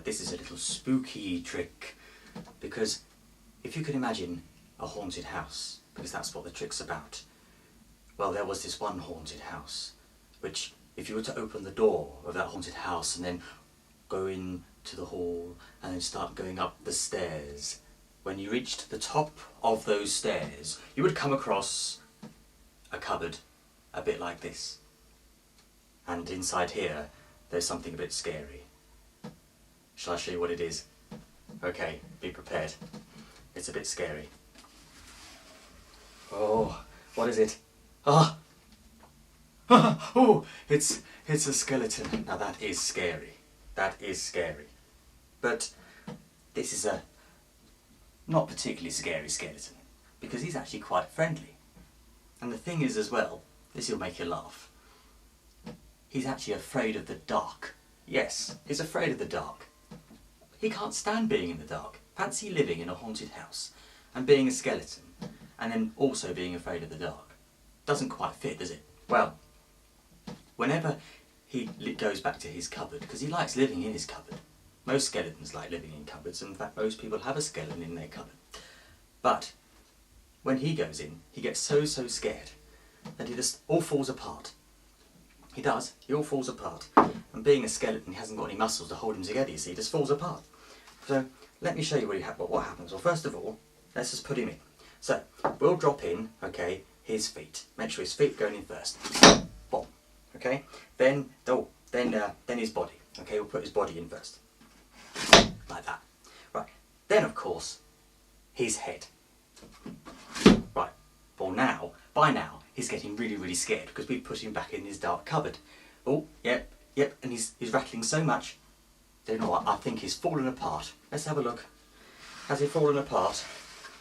this is a little spooky trick, because if you can imagine a haunted house, because that's what the trick's about. Well, there was this one haunted house, which if you were to open the door of that haunted house and then go into the hall and then start going up the stairs, when you reached the top of those stairs, you would come across a cupboard a bit like this. And inside here, there's something a bit scary. Shall I show you what it is? Okay, be prepared. It's a bit scary. Oh, what is it? Ah! Oh, it's a skeleton. Now that is scary. That is scary. But this is a not particularly scary skeleton, because he's actually quite friendly. And the thing is as well, this will make you laugh, he's actually afraid of the dark. Yes, he's afraid of the dark. He can't stand being in the dark. Fancy living in a haunted house and being a skeleton and then also being afraid of the dark. Doesn't quite fit, does it? Well, whenever he goes back to his cupboard, because he likes living in his cupboard. Most skeletons like living in cupboards, and in fact most people have a skeleton in their cupboard. But when he goes in, he gets so scared that he just all falls apart. He does, he all falls apart. And being a skeleton, he hasn't got any muscles to hold him together, you see, he just falls apart. So let me show you what happens. Well, first of all, let's just put him in. So we'll drop in, okay, his feet. Make sure his feet are going in first. Boom. Okay. Then his body. Okay, we'll put his body in first. Like that. Right. Then of course, his head. Right. Well by now, he's getting really scared because we've put him back in his dark cupboard. Oh, yep, and he's rattling so much. Do you know what? I think he's fallen apart. Let's have a look. Has he fallen apart?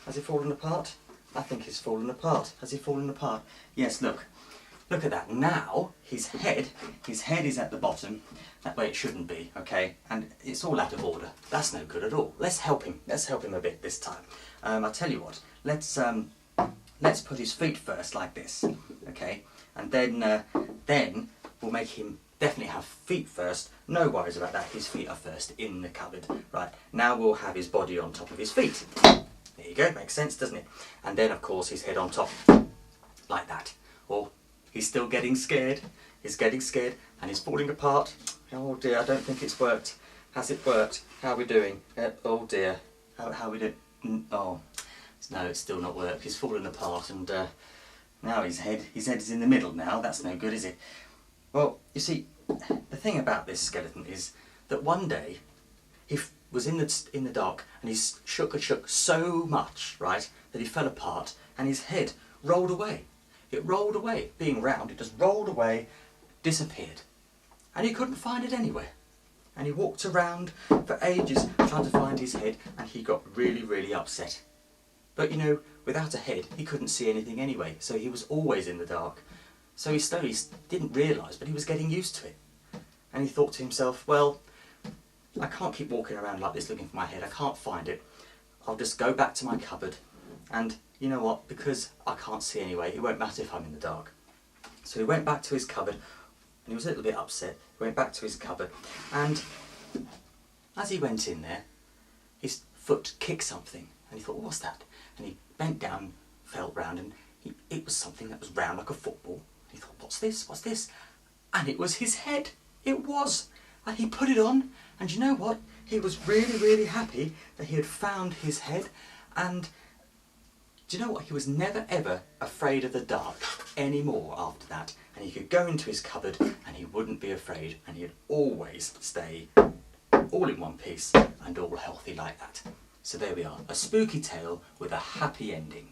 Has he fallen apart? I think he's fallen apart. Has he fallen apart? Yes, look. Look at that. Now, his head is at the bottom. That way it shouldn't be, okay? And it's all out of order. That's no good at all. Let's help him. Let's help him a bit this time. I'll tell you what. Let's put his feet first like this, okay? And then we'll make him definitely have feet first. No worries about that. His feet are first in the cupboard. Right, now we'll have his body on top of his feet. There you go, makes sense, doesn't it? And then, of course, his head on top, like that. Oh, he's still getting scared. He's getting scared, and he's falling apart. Oh dear, I don't think it's worked. Has it worked? How are we doing? Oh dear, how are we doing? Oh, no, it's still not worked. He's fallen apart, and now his head is in the middle now. That's no good, is it? Well, you see, the thing about this skeleton is that one day he was in the dark and he shook so much, right, that he fell apart and his head rolled away. It rolled away. Being round, it just rolled away, disappeared. And he couldn't find it anywhere. And he walked around for ages trying to find his head, and he got really upset. But you know, without a head, he couldn't see anything anyway, so he was always in the dark. So he slowly didn't realise, but he was getting used to it. And he thought to himself, well, I can't keep walking around like this looking for my head. I can't find it. I'll just go back to my cupboard. And you know what? Because I can't see anyway, it won't matter if I'm in the dark. So he went back to his cupboard, and he was a little bit upset. He went back to his cupboard, and as he went in there, his foot kicked something. And he thought, what's that? And he bent down, felt round, and it was something that was round like a football. He thought, what's this? What's this? And it was his head. It was. And he put it on, and you know what? He was really happy that he had found his head. And do you know what? He was never ever afraid of the dark anymore after that. And he could go into his cupboard and he wouldn't be afraid, and he'd always stay all in one piece and all healthy like that. So there we are, a spooky tale with a happy ending.